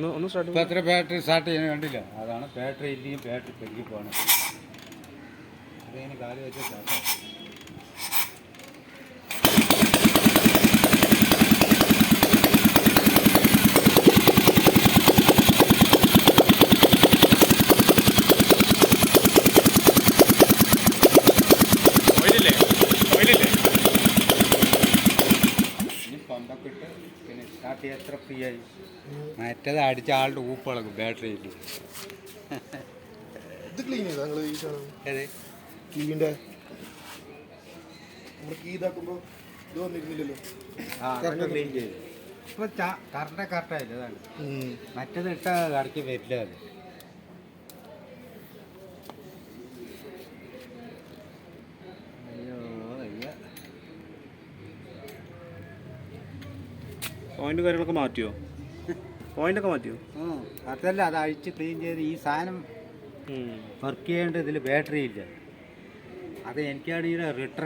ഇപ്പോൾ എത്ര battery start ചെയ്യാൻ കണ്ടില്ല. അതാണ് ബാറ്ററി ഇല്ലെങ്കിൽ ബാറ്ററി പെരുകി പോകണം. അതിന് കാല് വെച്ച് സ്റ്റാർട്ടാവും. പമ്പൊക്കെ ഇട്ട് പിന്നെ സ്റ്റാർട്ട് ചെയ്യാൻ എത്ര ഫ്രീ ആയി. മറ്റേത് അടിച്ച ആളുടെ ഊപ്പിളക്കും ബാറ്ററിയിൽ. ഇത് ക്ലീൻ ചെയ്താ നിങ്ങൾ ഈ സാധനം? ഏത് കീവിൻ്റെ നമ്മൾ കീ ഇതാക്കുമ്പോൾ ഇത് വന്നിരുന്നില്ലല്ലോ. അതൊക്കെ ക്ലീൻ ചെയ്തു. ഇപ്പോൾ കറക്റ്റായില്ല. അതാണ് മറ്റേത് ഇട്ട കറക്കി വരില്ല. അത് പോയിന്റ് കാര്യങ്ങളൊക്കെ മാറ്റിയോ? പോയിന്റൊക്കെ മാറ്റിയോ? അതല്ല, അത് അഴിച്ച് ക്ലീൻ ചെയ്ത് ഈ സാധനം വർക്ക് ചെയ്യേണ്ട ഇതിൽ ബാറ്ററി ഇല്ല. അത് എനിക്കാണെങ്കിൽ റിട്ടേൺ